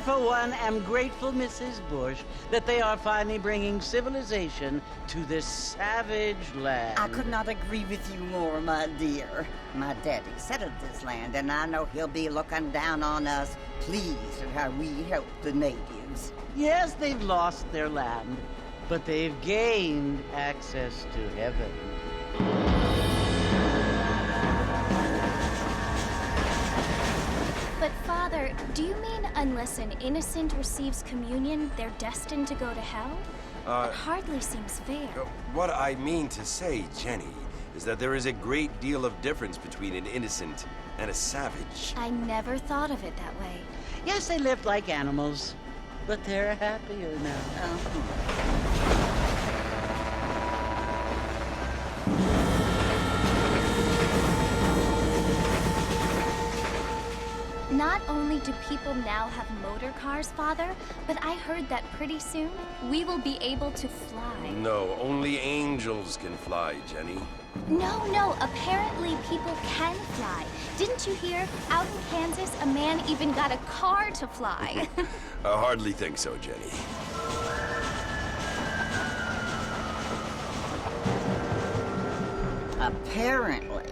For one, am grateful, Mrs. Bush, that they are finally bringing civilization to this savage land. I could not agree with you more, my dear. My daddy settled this land, and I know he'll be looking down on us, pleased at how we help the natives. Yes, they've lost their land, but they've gained access to heaven. But Father, do you mean unless an innocent receives communion, they're destined to go to hell? That hardly seems fair. What I mean to say, Jenny, is that there is a great deal of difference between an innocent and a savage. I never thought of it that way. Yes, they lived like animals, but they're happier now. Not only do people now have motor cars, Father, but I heard that pretty soon we will be able to fly. No, only angels can fly, Jenny. No, apparently people can fly. Didn't you hear? Out in Kansas, a man even got a car to fly. I hardly think so, Jenny. Apparently,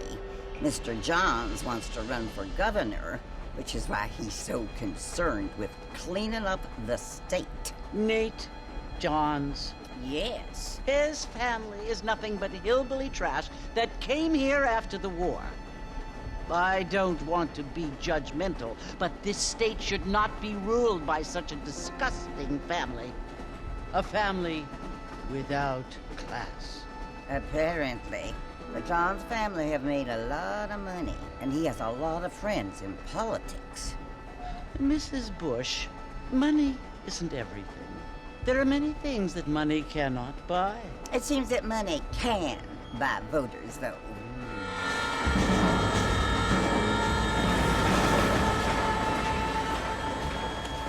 Mr. Johns wants to run for governor, which is why he's so concerned with cleaning up the state. Nate Johns. Yes. His family is nothing but hillbilly trash that came here after the war. I don't want to be judgmental, but this state should not be ruled by such a disgusting family. A family without class. Apparently. The Johns family have made a lot of money, and he has a lot of friends in politics. Mrs. Bush, money isn't everything. There are many things that money cannot buy. It seems that money can buy voters, though.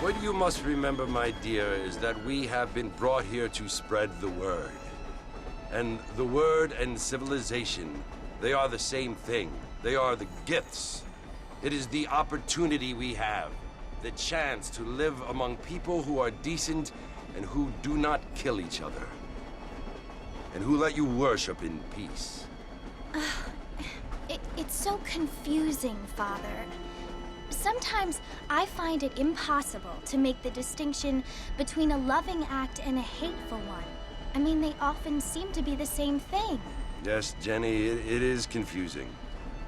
What you must remember, my dear, is that we have been brought here to spread the word. And the word and civilization, they are the same thing. They are the gifts. It is the opportunity we have, the chance to live among people who are decent and who do not kill each other, and who let you worship in peace. It's so confusing, Father. Sometimes I find it impossible to make the distinction between a loving act and a hateful one. I mean, they often seem to be the same thing. Yes, Jenny, it is confusing.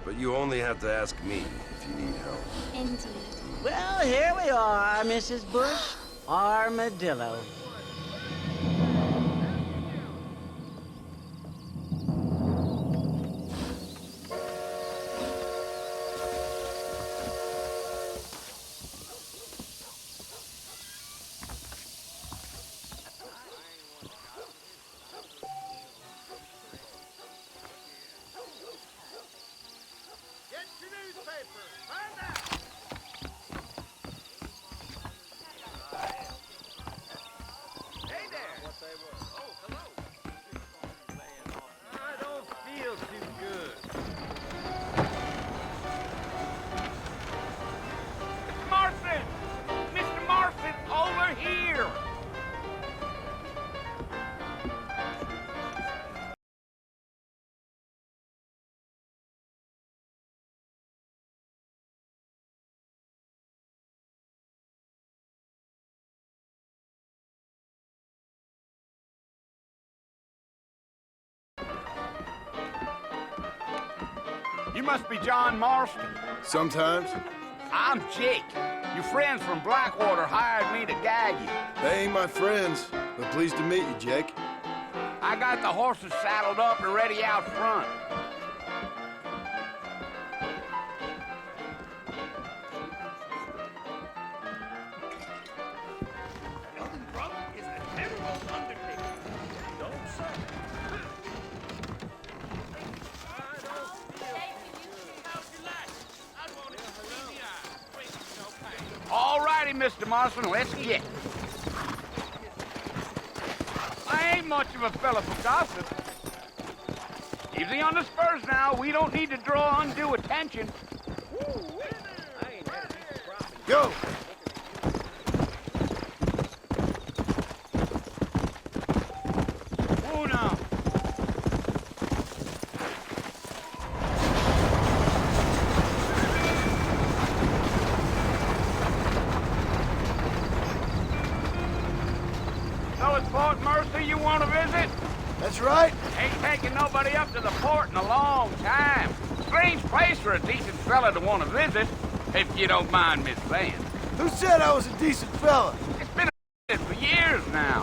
But you only have to ask me if you need help. Indeed. Well, here we are, Mrs. Bush. Armadillo. You must be John Marston. Sometimes. I'm Jake. Your friends from Blackwater hired me to guide you. They ain't my friends, but pleased to meet you, Jake. I got the horses saddled up and ready out front. All righty, Mr. Marston, let's get. I ain't much of a fella for gossip. Easy on the spurs now. We don't need to draw undue attention. Go! Whoa now. So it's Fort Mercy you want to visit? That's right. Ain't taking nobody up to the port in a long time. Strange place for a decent fella to want to visit, if you don't mind me saying. Who said I was a decent fella? It's been for years now.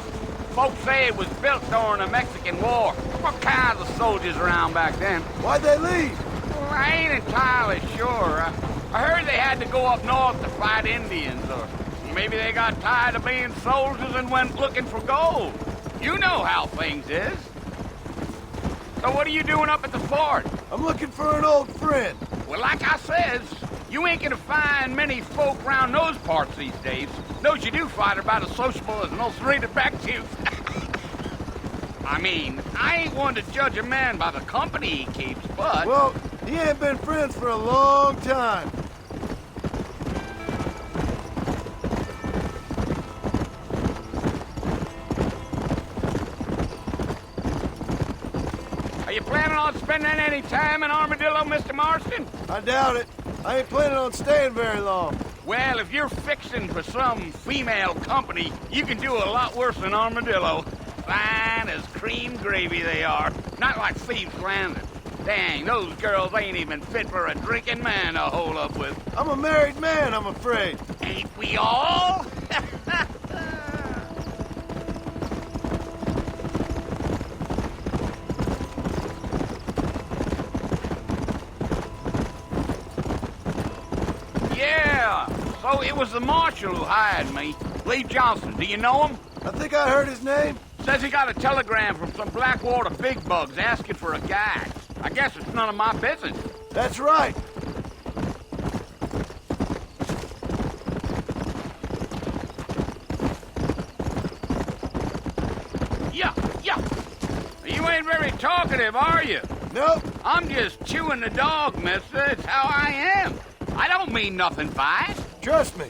Folks say it was built during the Mexican War. What kinds of soldiers around back then? Why'd they leave? Well, I ain't entirely sure. I heard they had to go up north to fight Indians, or maybe they got tired of being soldiers and went looking for gold. You know how things is. So what are you doing up at the fort? I'm looking for an old friend. Well, like I says, you ain't gonna find many folk round those parts these days. Those you do find are about as sociable as an ulcerated back tooth. I mean, I ain't one to judge a man by the company he keeps, but... Well, he ain't been friends for a long time. Are you planning on spending any time in Armadillo, Mr. Marston? I doubt it. I ain't planning on staying very long. Well, if you're fixing for some female company, you can do a lot worse than Armadillo. Fine as cream gravy they are. Not like Thieves Landing. Dang, those girls ain't even fit for a drinking man to hole up with. I'm a married man, I'm afraid. Ain't we all? Yeah, so it was the marshal who hired me. Lee Johnson, do you know him? I think I heard his name. Says he got a telegram from some Blackwater big bugs asking for a guide. I guess it's none of my business. That's right. Yeah. You ain't very talkative, are you? Nope. I'm just chewing the dog, mister. It's how I am. I don't mean nothing by it. Trust me.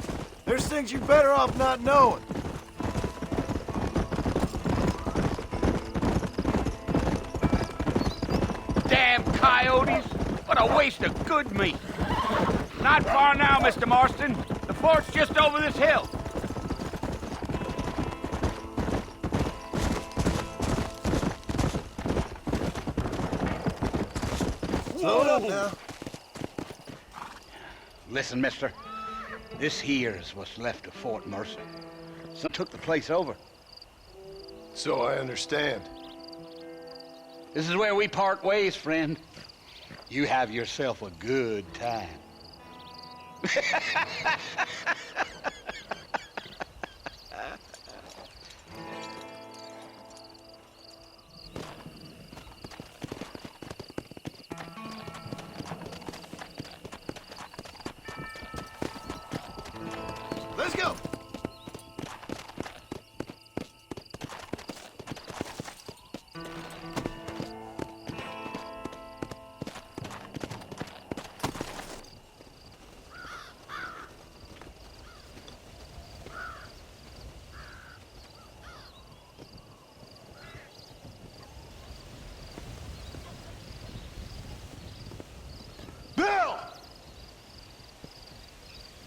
There's things you're better off not knowing. Damn coyotes. What a waste of good meat. Not far now, Mr. Marston. The fort's just over this hill. Slow it up now. Listen, mister. This here is what's left of Fort Mercy. Some took the place over. So I understand. This is where we part ways, friend. You have yourself a good time. Let's go. Bill!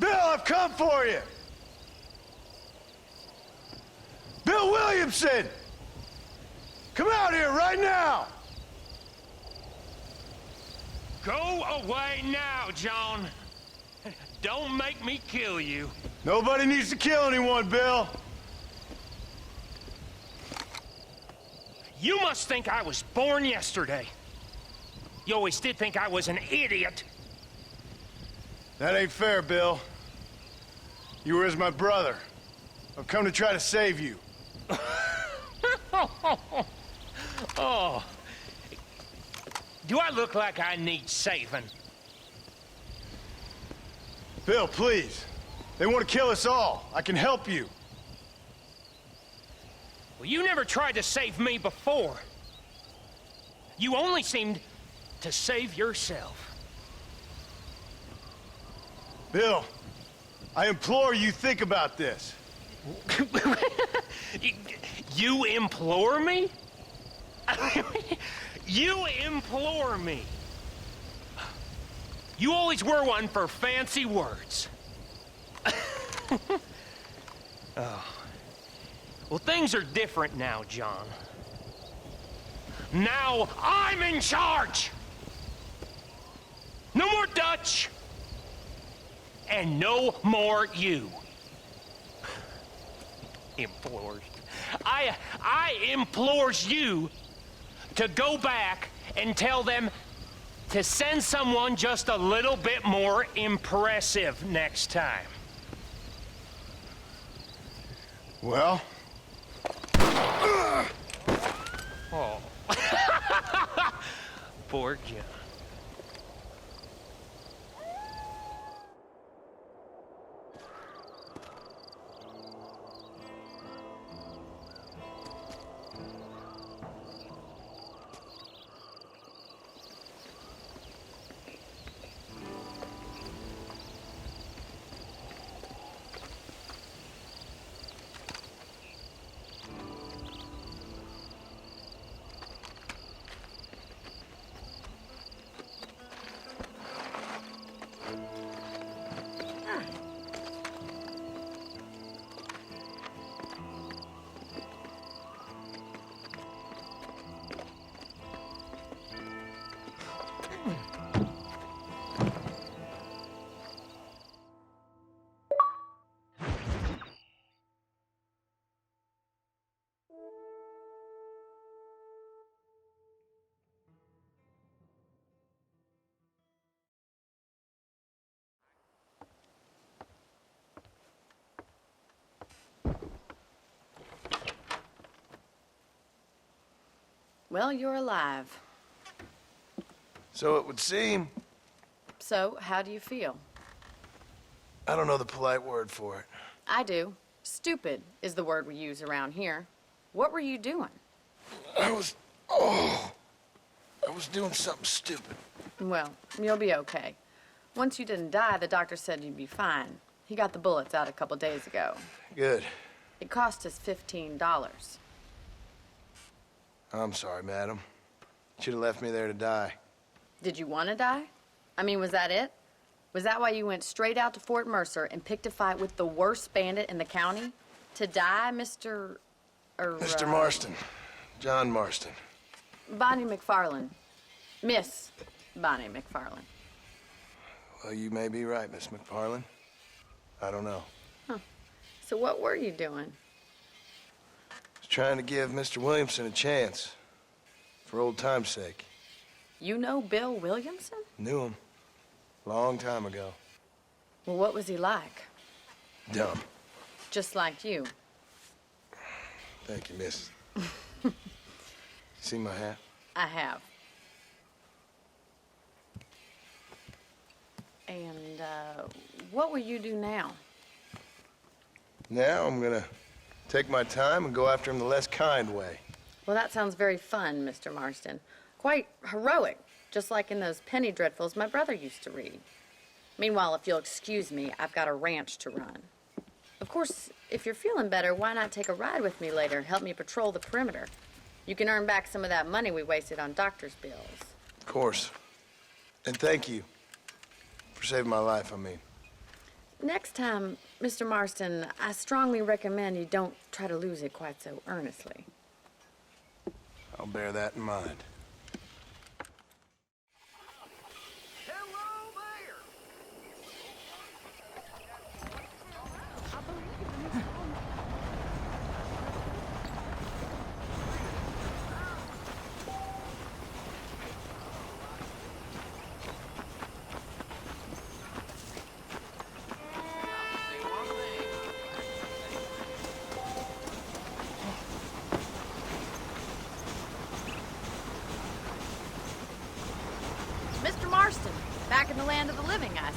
Bill, I've come for you! Bill Williamson! Come out here right now! Go away now, John. Don't make me kill you. Nobody needs to kill anyone, Bill. You must think I was born yesterday. You always did think I was an idiot. That ain't fair, Bill. You were as my brother. I've come to try to save you. Oh. Do I look like I need saving? Bill, please. They want to kill us all. I can help you. Well, you never tried to save me before. You only seemed to save yourself. Bill, I implore you think about this. You implore me? You implore me. You always were one for fancy words. Oh. Well, things are different now, John. Now I'm in charge! No more Dutch! And no more you. Implores. I implores you to go back and tell them to send someone just a little bit more impressive next time. Well? Oh. Poor John. Well, you're alive. So it would seem. So, how do you feel? I don't know the polite word for it. I do. Stupid is the word we use around here. What were you doing? I was doing something stupid. Well, you'll be okay. Once you didn't die, the doctor said you'd be fine. He got the bullets out a couple days ago. Good. It cost us $15. I'm sorry, madam. You should have left me there to die. Did you want to die? I mean, was that it? Was that why you went straight out to Fort Mercer and picked a fight with the worst bandit in the county? To die, Mr. Mr. Marston. John Marston. Bonnie McFarland. Miss Bonnie McFarland. Well, you may be right, Miss McFarland. I don't know. Huh. So what were you doing? I was trying to give Mr. Williamson a chance. For old time's sake. You know Bill Williamson? Knew him. Long time ago. Well, what was he like? Dumb. Just like you. Thank you, miss. See my hat? I have. And, what will you do now? Now I'm gonna take my time and go after him the less kind way. Well, that sounds very fun, Mr. Marston. Quite heroic, just like in those penny dreadfuls my brother used to read. Meanwhile, if you'll excuse me, I've got a ranch to run. Of course, if you're feeling better, why not take a ride with me later and help me patrol the perimeter? You can earn back some of that money we wasted on doctor's bills. Of course. And thank you. For saving my life, I mean. Next time, Mr. Marston, I strongly recommend you don't try to lose it quite so earnestly. I'll bear that in mind.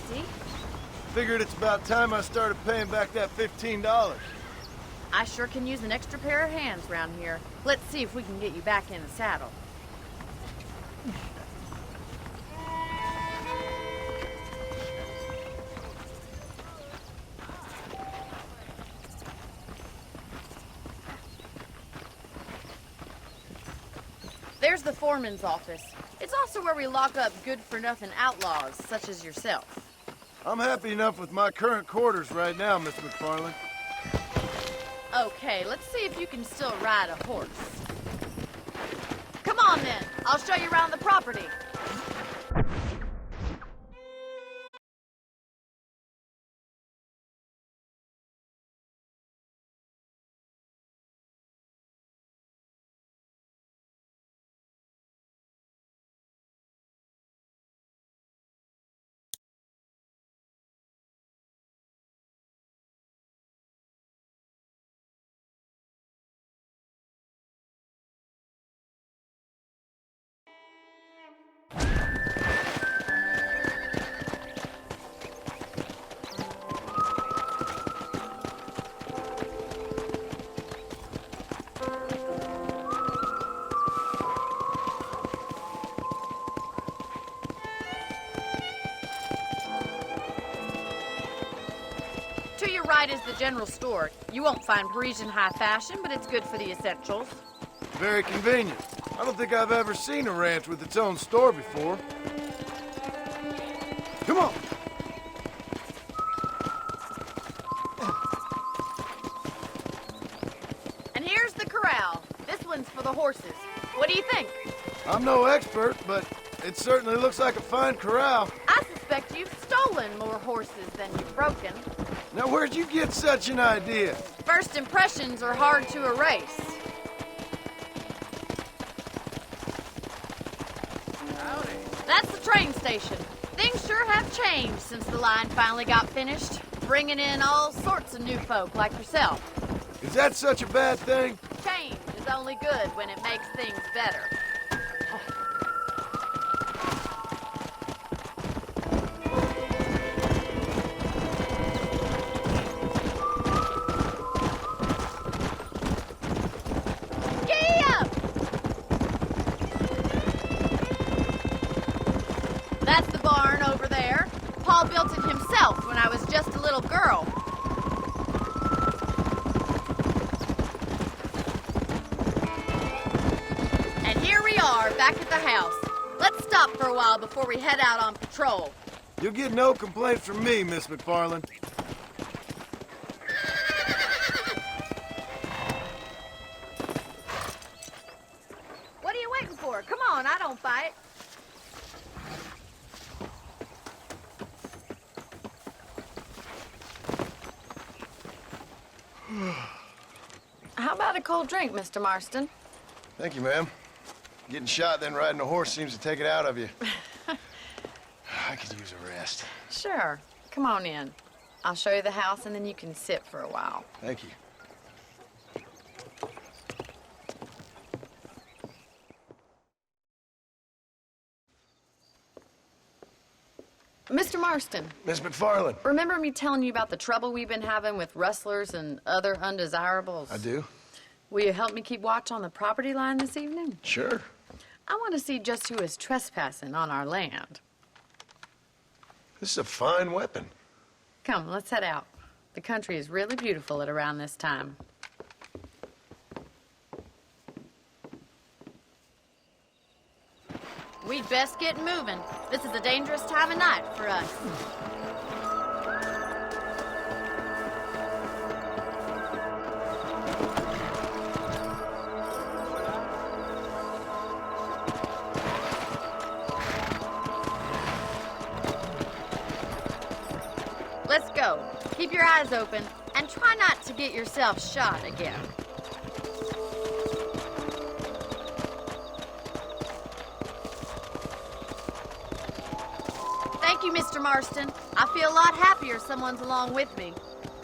see. Figured it's about time I started paying back that $15. I sure can use an extra pair of hands around here. Let's see if we can get you back in the saddle. There's the foreman's office. It's also where we lock up good-for-nothing outlaws, such as yourself. I'm happy enough with my current quarters right now, Miss McFarland. Okay, let's see if you can still ride a horse. Come on then, I'll show you around the property. To your right is the general store. You won't find Parisian high fashion, but it's good for the essentials. Very convenient. I don't think I've ever seen a ranch with its own store before. Come on! And here's the corral. This one's for the horses. What do you think? I'm no expert, but it certainly looks like a fine corral. I suspect you've stolen more horses than you've broken. Now, where'd you get such an idea? First impressions are hard to erase. Howdy. That's the train station. Things sure have changed since the line finally got finished, bringing in all sorts of new folk like yourself. Is that such a bad thing? Change is only good when it makes things better. That's the barn over there. Paul built it himself when I was just a little girl. And here we are, back at the house. Let's stop for a while before we head out on patrol. You'll get no complaints from me, Miss McFarland. What are you waiting for? Come on, I don't fight. How about a cold drink, Mr. Marston? Thank you, ma'am. Getting shot, then riding a horse seems to take it out of you. I could use a rest. Sure. Come on in. I'll show you the house, and then you can sit for a while. Thank you. Mr. Marston, Miss McFarland. remember me telling you about the trouble we've been having with rustlers and other undesirables? I do? Will you help me keep watch on the property line this evening? Sure. I want to see just who is trespassing on our land. This is a fine weapon. Come, let's head out. The country is really beautiful at around this time. We'd best get moving. This is a dangerous time of night for us. Let's go. Keep your eyes open and try not to get yourself shot again. Thank you, Mr. Marston. I feel a lot happier someone's along with me.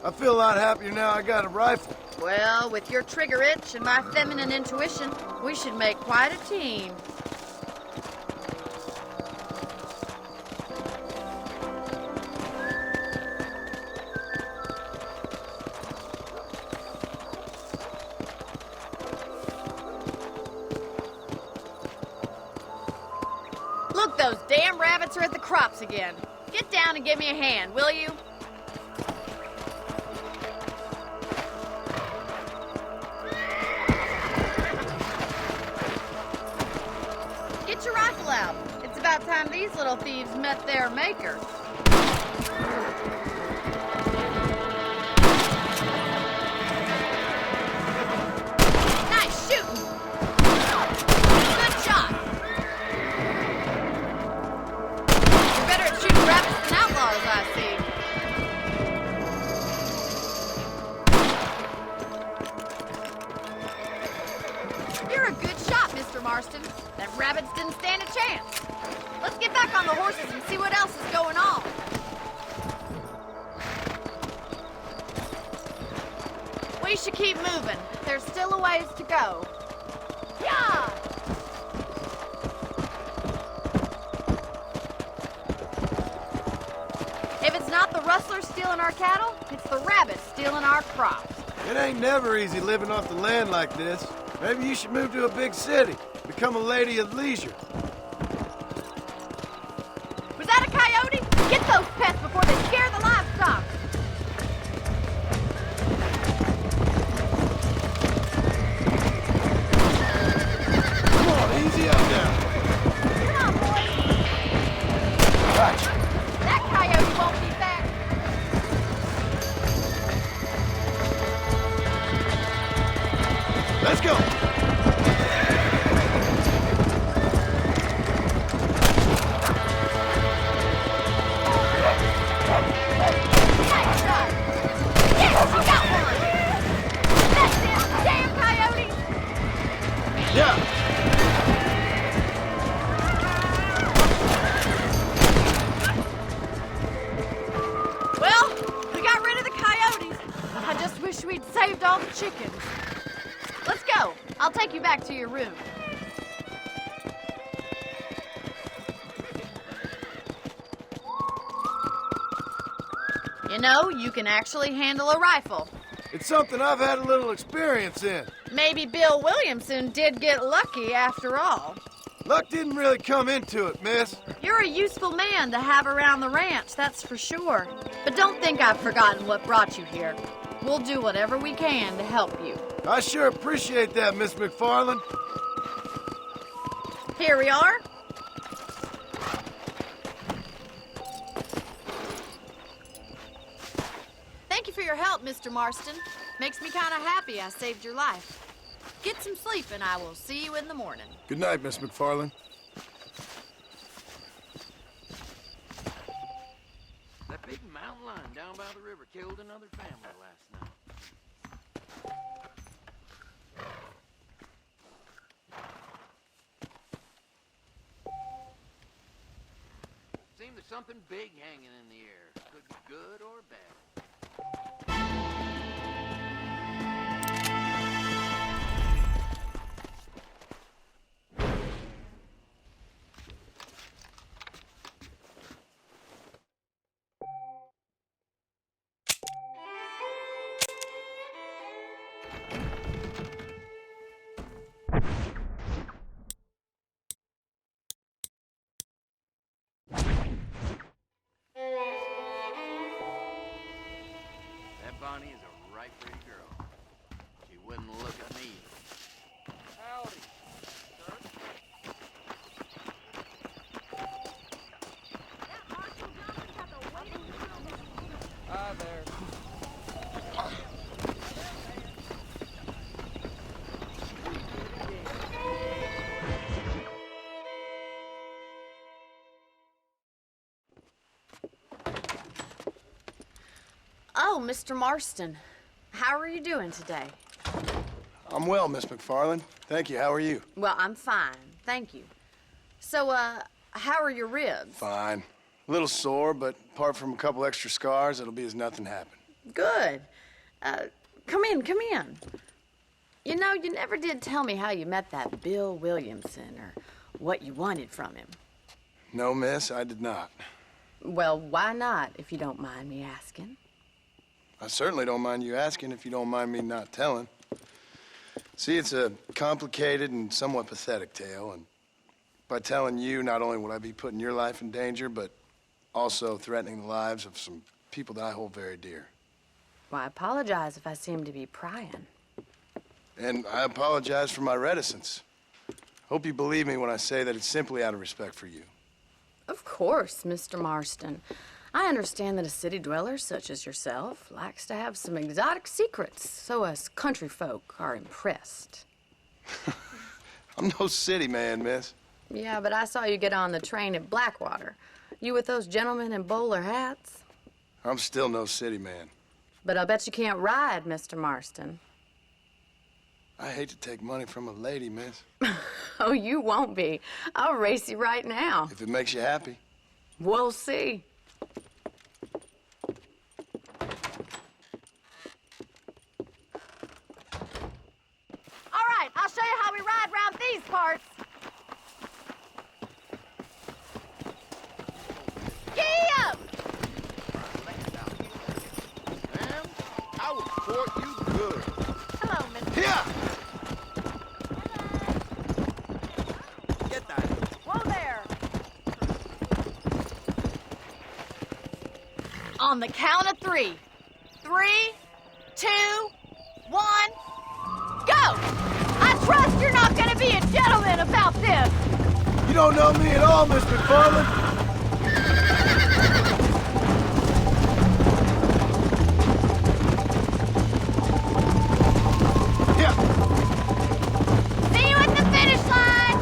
I feel a lot happier now I got a rifle. Well, with your trigger itch and my feminine intuition, we should make quite a team. rabbits are at the crops again. Get down and give me a hand, will you? Get your rifle out. It's about time these little thieves met their maker. Nice shooting. Good shot. You're better at shooting rabbits than outlaws, I see. You're a good shot, Mr. Marston. Them rabbits didn't stand a chance. Let's get back on the horses and see what else is going on. We should keep moving. There's still a ways to go. Yeah! If it's not the rustlers stealing our cattle, it's the rabbits stealing our crops. It ain't never easy living off the land like this. Maybe you should move to a big city. Become a lady of leisure. Was that a coyote? Get those pests before they scare the livestock. Come on, easy up now. Come on, boys. Gotcha. That coyote won't be back. Let's go. Nice shot. Yes, you got one. That's it, damn coyote. Yeah. Well, we got rid of the coyotes. I just wish we'd saved all the chickens. Let's go. I'll take you back to your room. You know, you can actually handle a rifle. It's something I've had a little experience in. Maybe Bill Williamson did get lucky after all. Luck didn't really come into it, miss. You're a useful man to have around the ranch, that's for sure. But don't think I've forgotten what brought you here. We'll do whatever we can to help you. I sure appreciate that, Miss McFarland. Here we are. Thank you for your help, Mr. Marston. Makes me kind of happy I saved your life. Get some sleep and I will see you in the morning. Good night, Miss McFarland. That big mountain lion down by the river killed another family last night. Seemed there's something big hanging in the air. Could be good or bad. That Bonnie is a right pretty girl. She wouldn't look at me. Howdy, sir. Hi there. Oh, Mr. Marston. How are you doing today? I'm well, Miss McFarland. Thank you. How are you? Well, I'm fine. Thank you. So, how are your ribs? Fine. A little sore, but apart from a couple extra scars, it'll be as nothing happened. Good. Come in, come in. You know, you never did tell me how you met that Bill Williamson or what you wanted from him. No, miss, I did not. Well, why not, if you don't mind me asking? I certainly don't mind you asking if you don't mind me not telling. See, it's a complicated and somewhat pathetic tale, and By telling you, not only would I be putting your life in danger, but also threatening the lives of some people that I hold very dear. Well, I apologize if I seem to be prying. And I apologize for my reticence. Hope you believe me when I say that it's simply out of respect for you. Of course, Mr. Marston. I understand that a city dweller such as yourself likes to have some exotic secrets, so us country folk are impressed. I'm no city man, miss. Yeah, but I saw you get on the train at Blackwater. You with those gentlemen in bowler hats? I'm still no city man. But I bet you can't ride, Mr. Marston. I hate to take money from a lady, miss. Oh, you won't be. I'll race you right now. If it makes you happy. We'll see. All right, I'll show you how we ride around these parts. Giddy up! Ma'am, I will court you good. Hello, Miss. Here! Get that. Whoa there. On the count of 3. 3, 2, 1, Go! I trust you're not gonna be a gentleman about this. You don't know me at all, Miss McFarland. Here! See you at the finish line.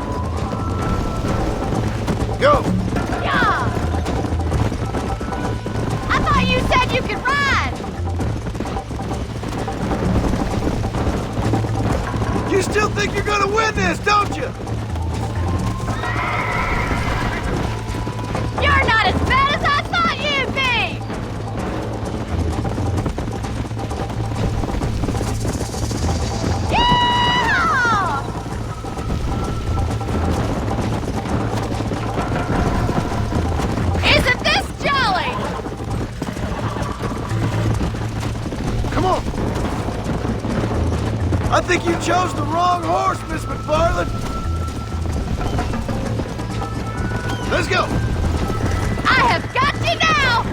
Go! Yeah! I thought you said you could ride. You still think you're gonna win this, don't you? You're not as bad as I thought you'd be. Yeah! Isn't this jolly? Come on! I think you chose the wrong horse, Miss McFarland. Let's go! I have got you now!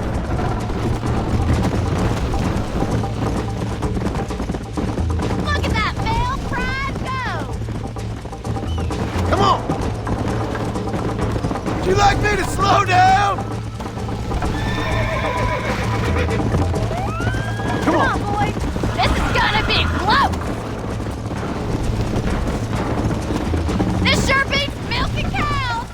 Look at that male pride go! Come on! Would you like me to slow down? Come Come on! on, boys! This is gonna be close! This sure beats milking cows!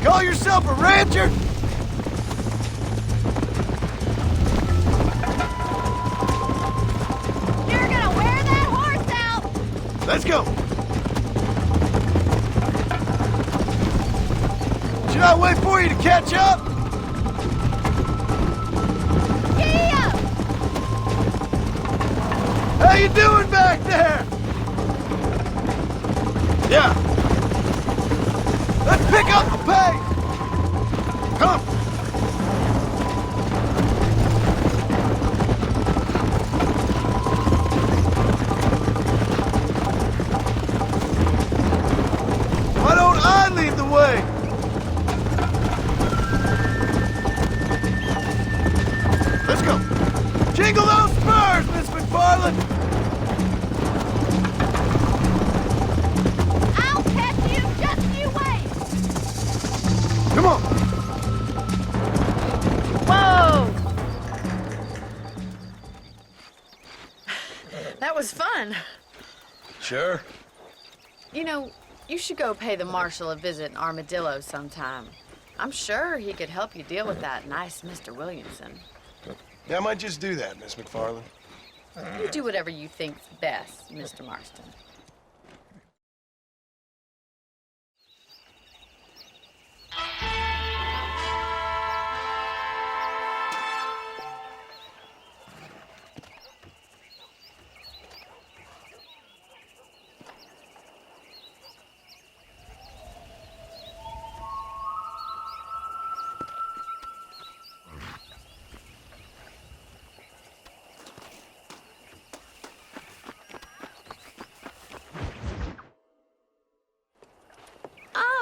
Call yourself a rancher? You're gonna wear that horse out! Let's go! Should I wait for you to catch up? Giddy up! How you doing back there? Yeah. Let's pick up the pace. Come. Why don't I lead the way? Let's go. Jingle those spurs, Miss McFarland. I'll catch you, just you wait! Come on. Whoa! That was fun. Sure. You know, you should go pay the marshal a visit in Armadillo sometime. I'm sure he could help you deal with that nice Mr. Williamson. Yeah, I might just do that, Miss McFarland. You do whatever you think's best, Mr. Marston.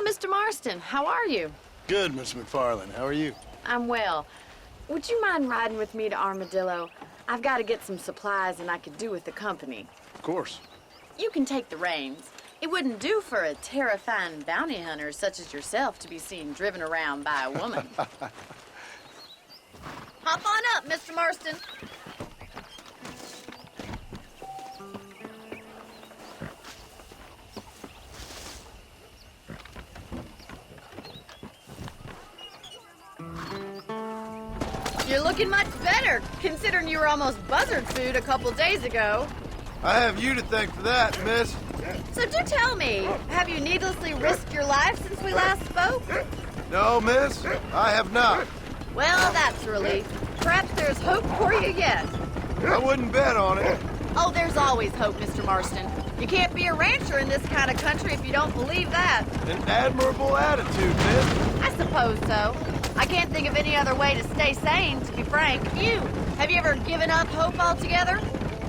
Mr. Marston. How are you? Good, Miss McFarland. How are you? I'm well. Would you mind riding with me to Armadillo? I've got to get some supplies and I could do with the company. Of course. You can take the reins. It wouldn't do for a terrifying bounty hunter such as yourself to be seen driven around by a woman. Hop on up, Mr. Marston. You're looking much better, considering you were almost buzzard food a couple days ago. I have you to thank for that, miss. So do tell me, have you needlessly risked your life since we last spoke? No, miss, I have not. Well, that's a relief. Perhaps there's hope for you yet. I wouldn't bet on it. Oh, there's always hope, Mr. Marston. You can't be a rancher in this kind of country if you don't believe that. An admirable attitude, miss. I suppose so. I can't think of any other way to stay sane, to be frank. Have you ever given up hope altogether?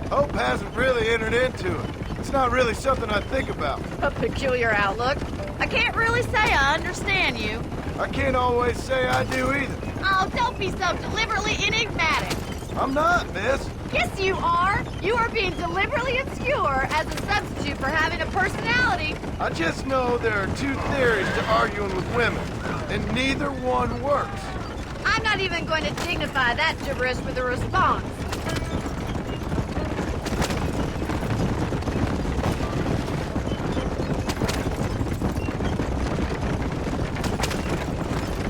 Hope hasn't really entered into it. It's not really something I think about. A peculiar outlook. I can't really say I understand you. I can't always say I do either. Oh, don't be so deliberately enigmatic. I'm not, miss. Yes, you are. You are being deliberately obscure as a substitute for having a personality. I just know there are two theories to arguing with women, and neither one works. I'm not even going to dignify that gibberish with a response.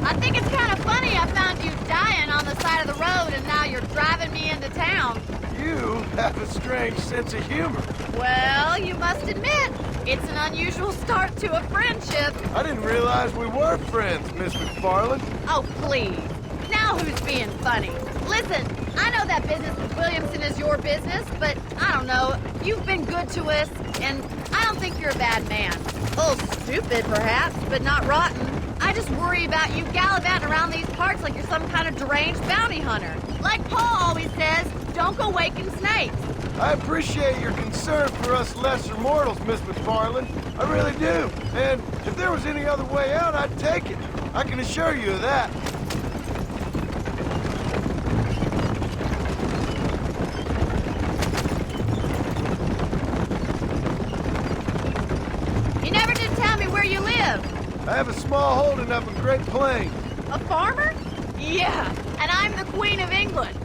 I think it's kind of funny I found you dying on the side of the road and now you're driving me into town. You have a strange sense of humor. Well, you must admit, it's an unusual start to a friendship. I didn't realize we were friends, Miss McFarland. Oh, please. Now who's being funny? Listen, I know that business with Williamson is your business, but I don't know. You've been good to us, and I don't think you're a bad man. A little stupid, perhaps, but not rotten. I just worry about you gallivanting around these parts like you're some kind of deranged bounty hunter. Like Paul always says, don't go waking snakes. I appreciate your concern for us lesser mortals, Miss McFarland. I really do. And if there was any other way out, I'd take it. I can assure you of that. You never did tell me where you live. I have a small holding up in Great Plains. A farmer? Yeah, and I'm the Queen of England.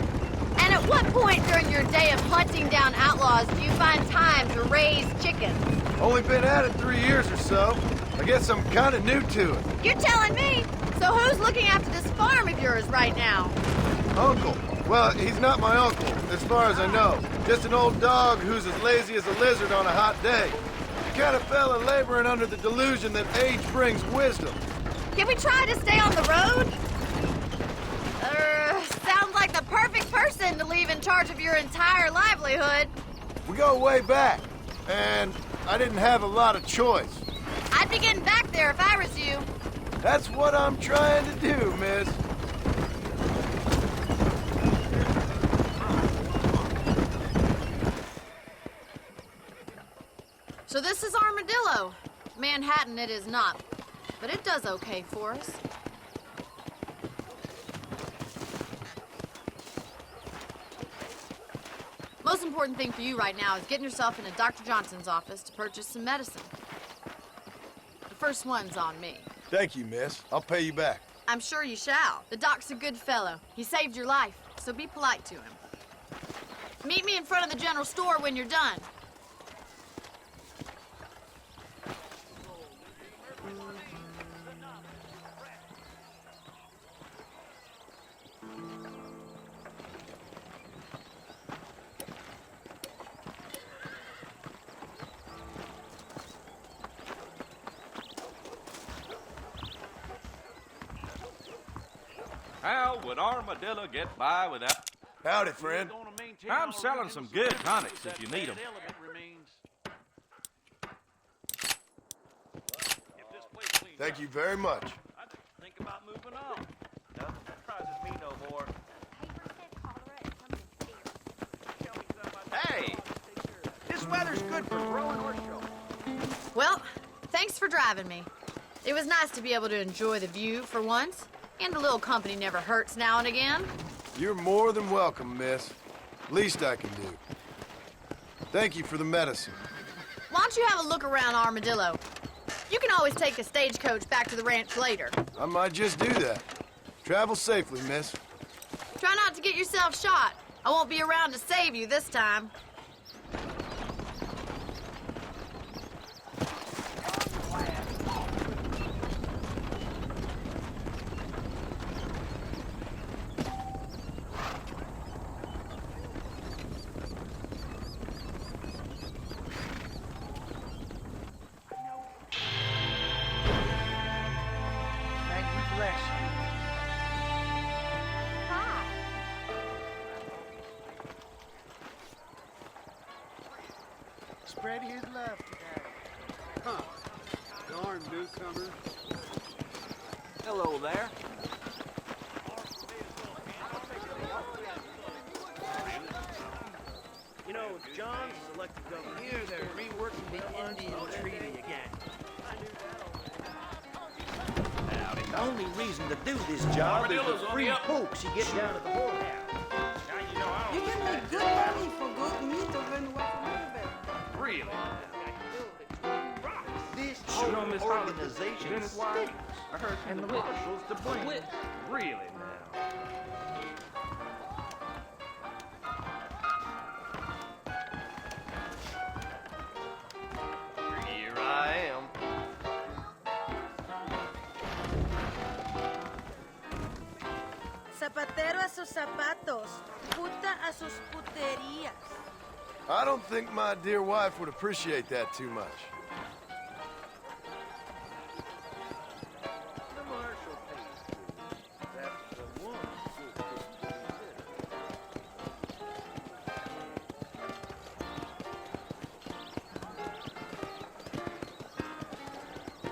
And at what point during your day of hunting down outlaws do you find time to raise chickens? Only been at it 3 years or so. I guess I'm kind of new to it. You're telling me? So who's looking after this farm of yours right now? Uncle. Well, he's not my uncle, as far as I know. Just an old dog who's as lazy as a lizard on a hot day. The kind of fella laboring under the delusion that age brings wisdom. Can we try to stay on the road? Sounds like the perfect person to leave in charge of your entire livelihood. We go way back, and I didn't have a lot of choice. I'd be getting back there if I was you. That's what I'm trying to do, miss. So this is Armadillo. Manhattan it is not, but it does okay for us. Most important thing for you right now is getting yourself into Dr. Johnson's office to purchase some medicine. The first one's on me. Thank you, miss. I'll pay you back. I'm sure you shall. The doc's a good fellow. He saved your life, so be polite to him. Meet me in front of the general store when you're done. How would Armadillo get by without... Howdy, friend. I'm selling some good tonics if you need them. Thank you very much. Think about moving on. Nothing surprises me no more. Hey! This weather's good for growing horse show. Well, thanks for driving me. It was nice to be able to enjoy the view for once, and a little company never hurts now and again. You're more than welcome, miss. Least I can do. Thank you for the medicine. Why don't you have a look around Armadillo? You can always take a stagecoach back to the ranch later. I might just do that. Travel safely, miss. Try not to get yourself shot. I won't be around to save you this time. Spread his love today. Huh. Darn newcomer. Hello there. You know, John's elected governor. Here they're reworking the Indian Treaty again. The only reason to do this job is the free pokes you get down at the whorehouse. You give me good money for good meat over in West River. Really? This You know, Miss Holly, organization then it's why stinks. I heard from the marshals to blame. Really now? Here I am. Zapatero a sus zapatos, puta a sus puterías. I don't think my dear wife would appreciate that too much. The marshal pays. That's the one who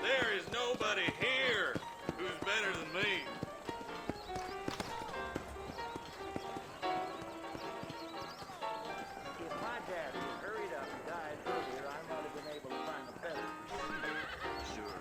There is nobody here who's better than me. If my daddy had hurried up and died earlier, I might have been able to find a better procedure. Sure.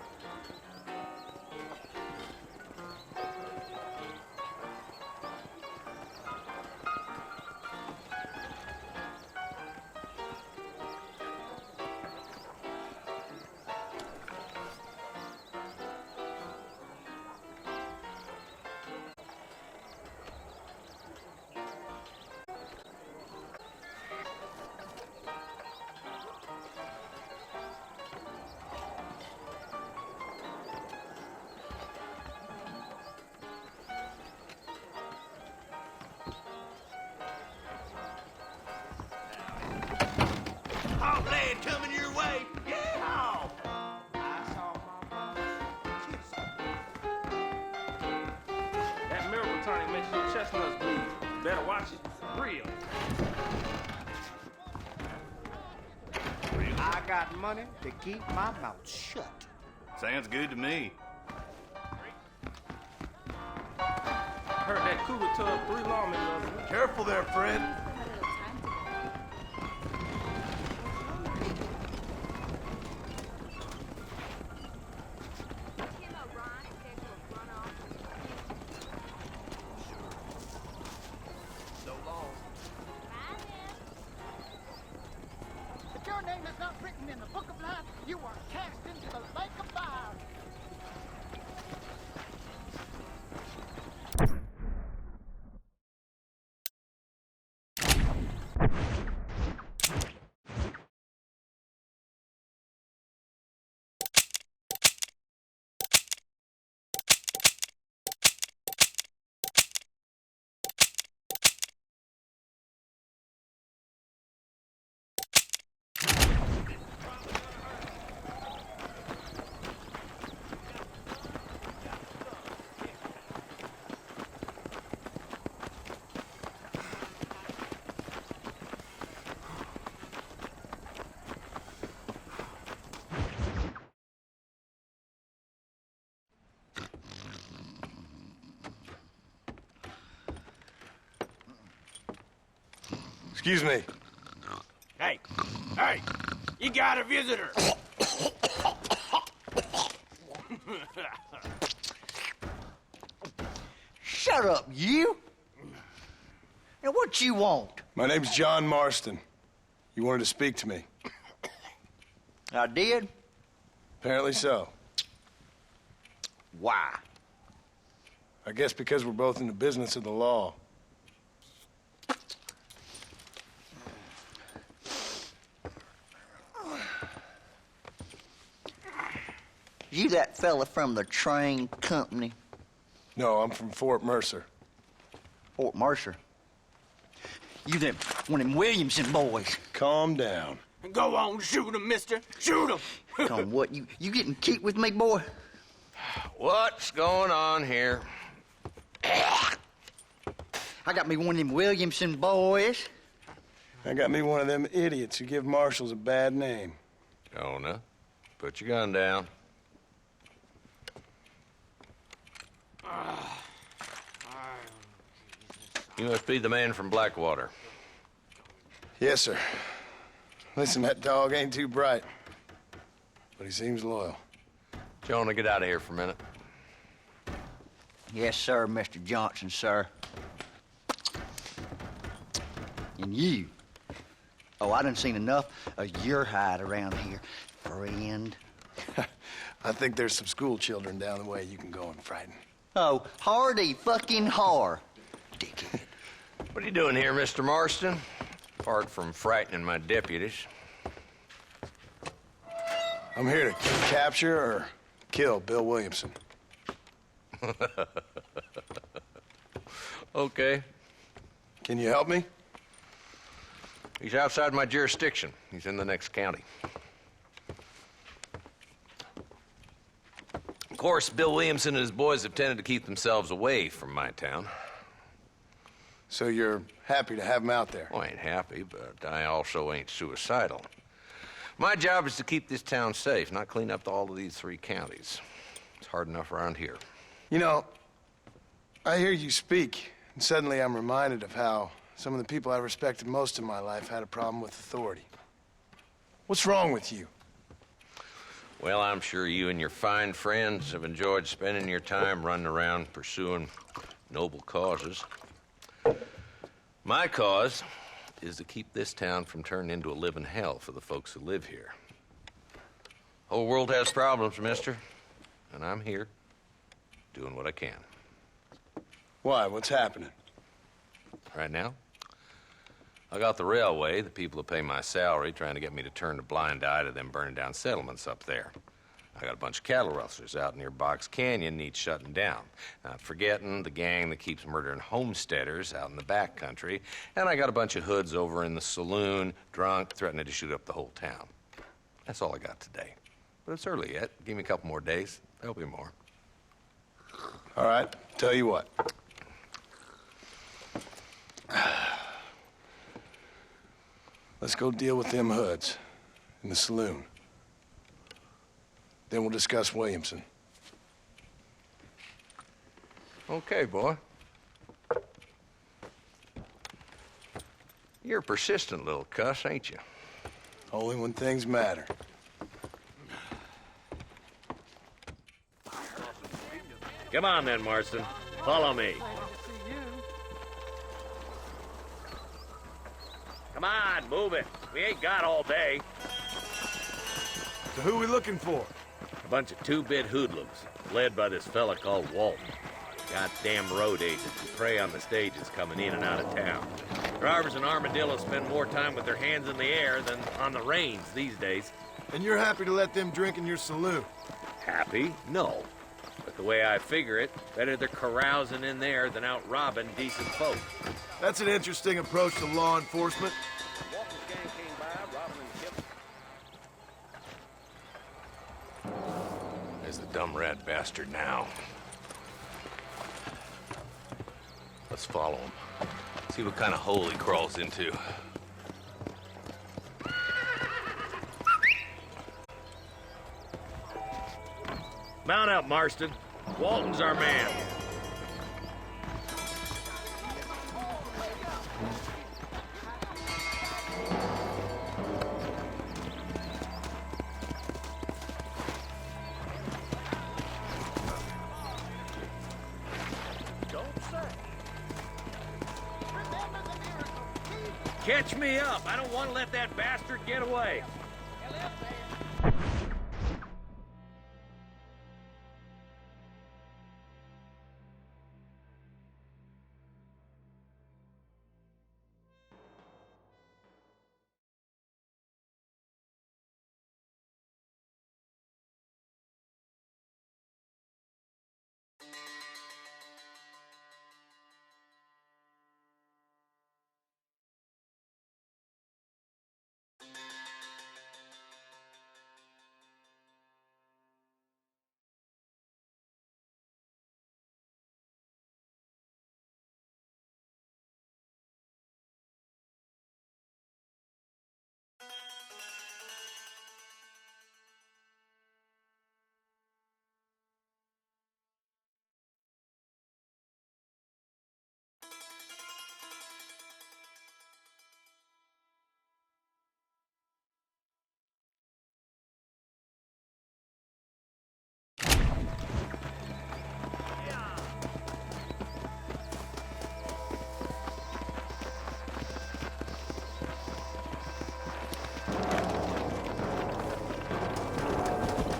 Hot lad coming your way. Yeah! I saw my mama kiss That miracle tonic makes your chestnuts bleed. Better watch it. Really. I got money to keep my mouth shut. Sounds good to me. I heard that cougar tub 3 lawmen. Careful there, Fred. If your name is not written in the book of life, you are cast into the lake of fire. Excuse me. Hey, hey, you got a visitor. shut up, you! And what you want? My name's John Marston. You wanted to speak to me. I did? Apparently so. Why? I guess because we're both in the business of the law. You that fella from the train company? No, I'm from Fort Mercer. Fort Mercer? You them one of them Williamson boys. Calm down. Go on, shoot him, mister. Shoot him. Come on, what, you getting keep with me, boy? What's going on here? I got me one of them Williamson boys. I got me one of them idiots who give marshals a bad name. Jonah, put your gun down. You must be the man from Blackwater. Yes, sir. Listen, that dog ain't too bright, but he seems loyal. Jonah, get out of here for a minute. Yes, sir, Mr. Johnson, sir. And you. Oh, I done seen enough of your hide around here, friend. I think there's some school children down the way you can go and frighten. Oh, hardy fucking har. Dickhead. What are you doing here, Mr. Marston? Apart from frightening my deputies. I'm here to capture or kill Bill Williamson. Okay. Can you help me? He's outside my jurisdiction. He's in the next county. Of course, Bill Williamson and his boys have tended to keep themselves away from my town. So you're happy to have him out there? Well, I ain't happy, but I also ain't suicidal. My job is to keep this town safe, not clean up all of these 3 counties. It's hard enough around here. You know, I hear you speak, and suddenly I'm reminded of how some of the people I respected most in my life had a problem with authority. What's wrong with you? Well, I'm sure you and your fine friends have enjoyed spending your time running around pursuing noble causes. My cause is to keep this town from turning into a living hell for the folks who live here. Whole world has problems, mister, and I'm here doing what I can. Why? What's happening? Right now, I got the railway, the people who pay my salary, trying to get me to turn a blind eye to them burning down settlements up there. I got a bunch of cattle rustlers out near Box Canyon needs shutting down. Not forgetting the gang that keeps murdering homesteaders out in the back country. And I got a bunch of hoods over in the saloon, drunk, threatening to shoot up the whole town. That's all I got today. But it's early yet. Give me a couple more days. There'll be more. All right, tell you what. Let's go deal with them hoods in the saloon. Then we'll discuss Williamson. Okay, boy. You're a persistent little cuss, ain't you? Only when things matter. Come on then, Marston. Follow me. Come on, move it. We ain't got all day. So who are we looking for? A bunch of 2-bit hoodlums, led by this fella called Walton. Goddamn road agents who prey on the stages coming in and out of town. Drivers and armadillos spend more time with their hands in the air than on the reins these days. And you're happy to let them drink in your saloon? Happy? No. But the way I figure it, better they're carousing in there than out robbing decent folk. That's an interesting approach to law enforcement. Walton's gang came by, robbing and killing. There's the dumb rat bastard now. Let's follow him. See what kind of hole he crawls into. Mount up, Marston. Walton's our man. Don't say Catch me up. I don't want to let that bastard get away.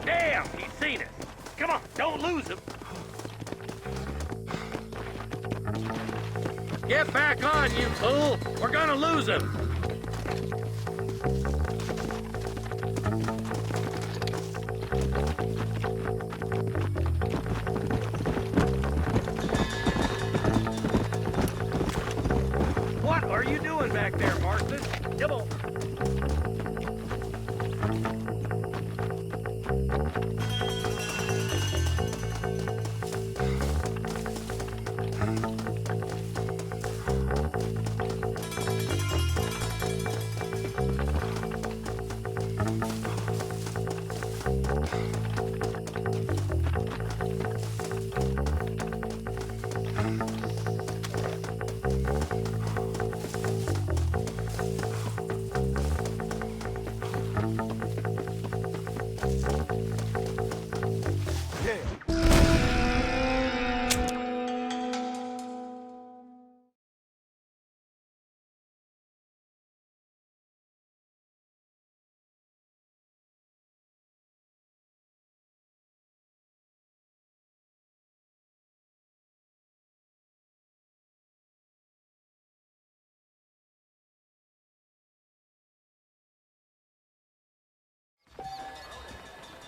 Damn, he's seen us. Come on, don't lose him. Get back on, you fool. We're gonna lose him. What are you doing back there, Marston? Come on.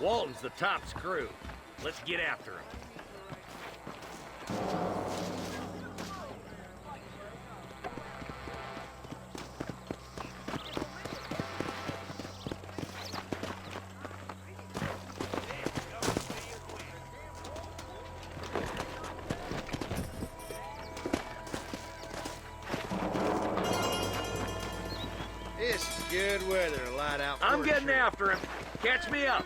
Walton's the top screw. Let's get after him. This is good weather to light out. I'm getting after him. Catch me up.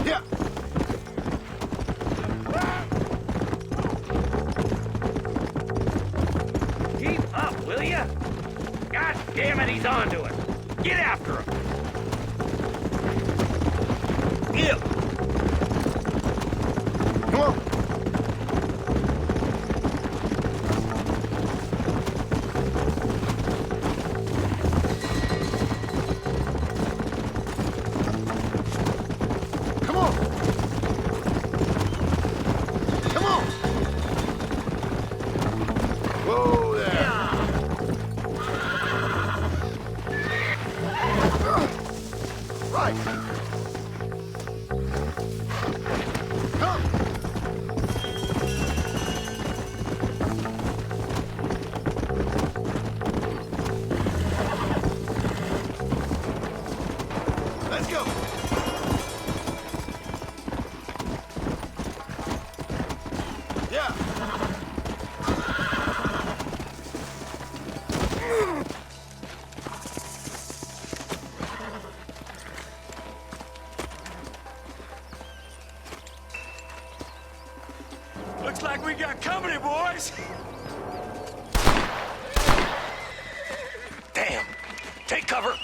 Yeah. Keep up, will ya? God damn it, he's onto us. Get after him. Give. Come on. Come on. Come on. Whoa there. Right. Come. Let's go. Yeah. Looks like we got company, boys. Damn! Take cover!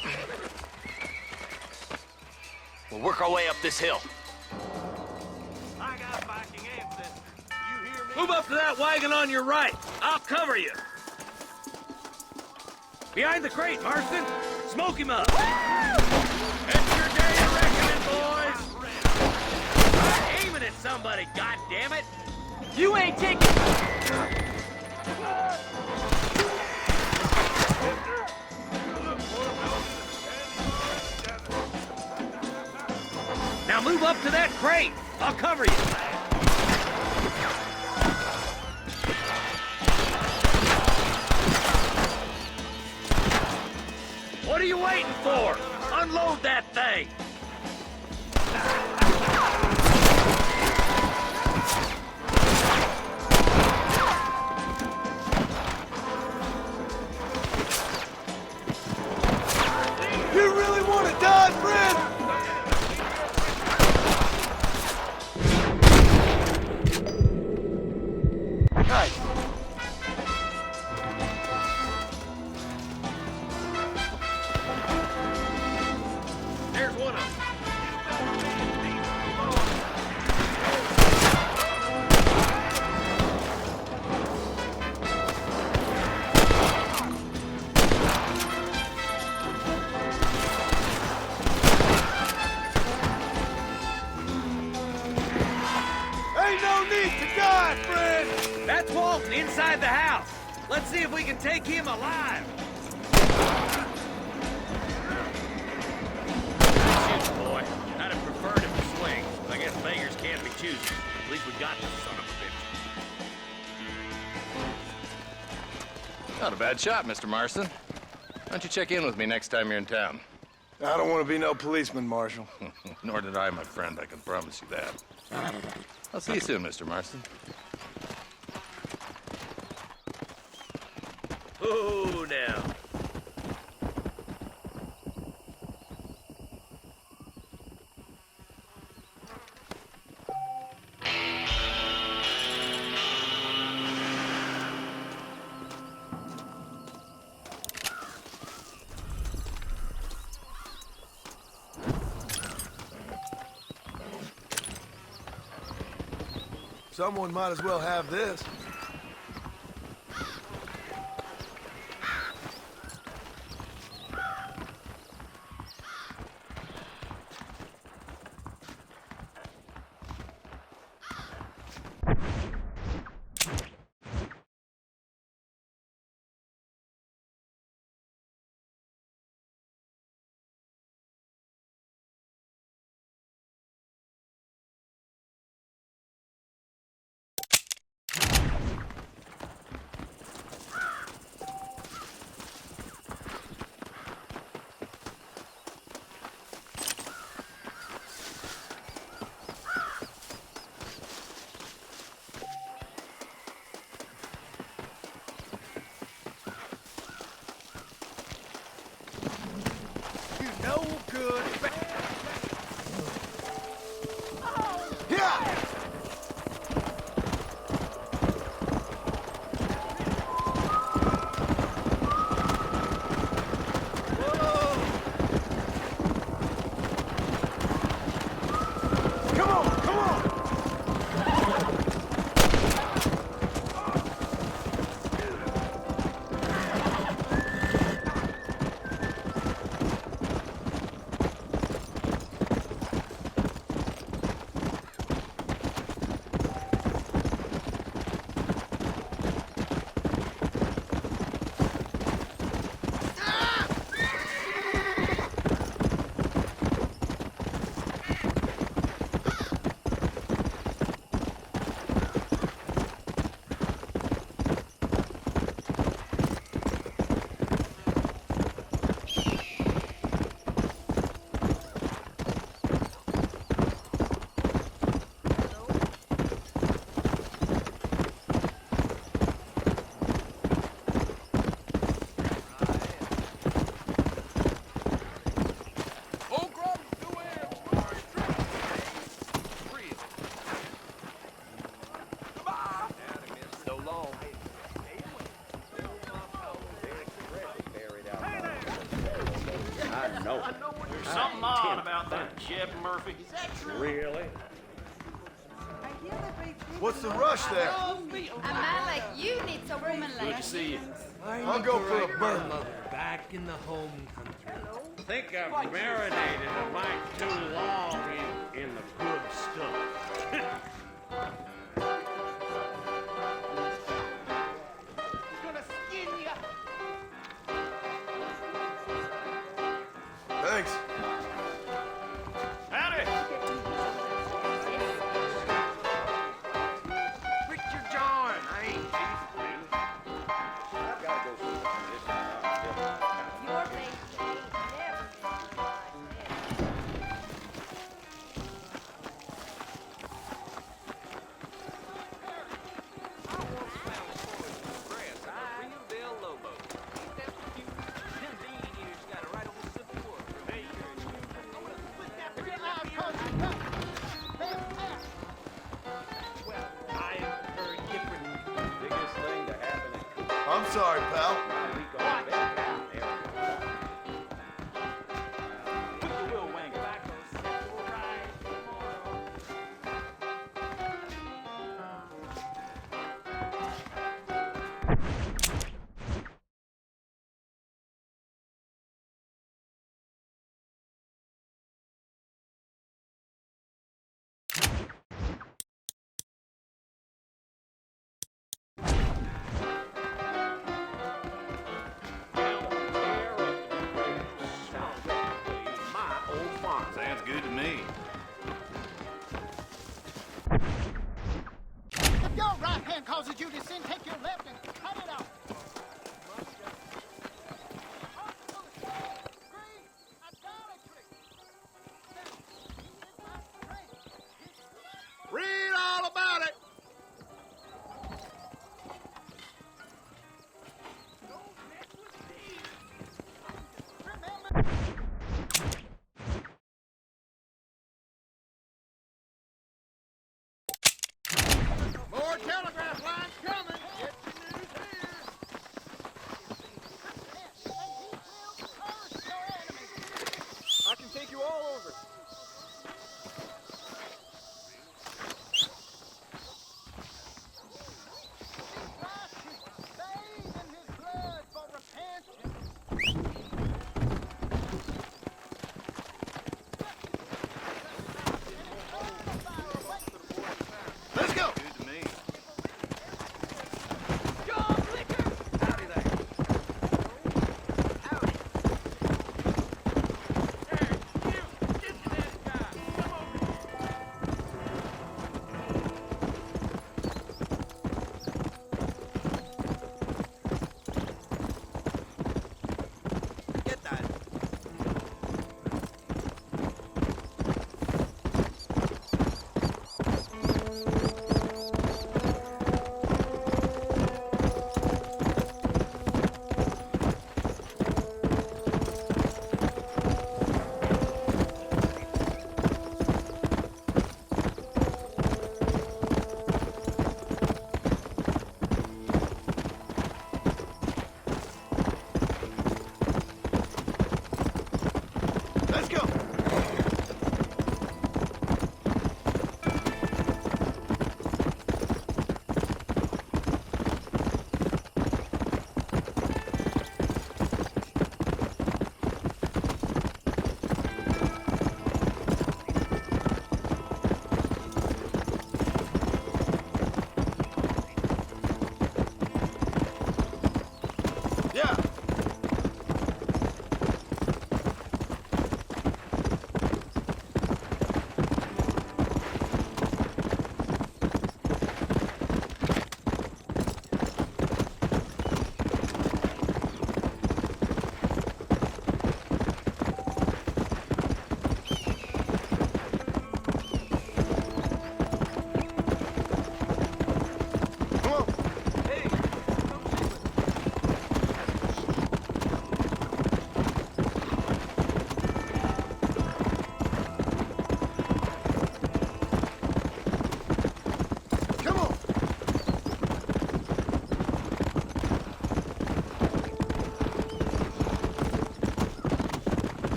We'll work our way up this hill. I got Viking ancestors. You hear me? Move up to that wagon on your right. I'll cover you. Behind the crate, Marston. Smoke him up. It's your day of reckoning, boys. I'm aiming at somebody, goddammit. You ain't taking... Now move up to that crate. I'll cover you. What are you waiting for? Unload that thing. You really want to die, friend? Nice. There's one of them. Ain't no need to die, friend. That's Walton inside the house. Let's see if we can take him alive. Shoot, boy. I'd have preferred him to swing. I guess beggars can't be choosers. At least we got this son of a bitch. Not a bad shot, Mr. Marston. Why don't you check in with me next time you're in town? I don't want to be no policeman, Marshal. Nor did I, my friend. I can promise you that. I'll see you soon, Mr. Marston. Ooh, now. Someone might as well have this. No good. Yeah! Come on, come on! I know. There's something odd about that Shep Murphy. Is that true? Really? What's the rush there? A man like you needs a woman Good like to see you. I'll go for a burn. Back in the home country. I think I've marinated a mite too long in the good stuff. Gonna skin ya. Thanks. Howdy. Richard John, I ain't Chief. I've got to go see this. your baby ain't never been like this. I'm sorry, pal.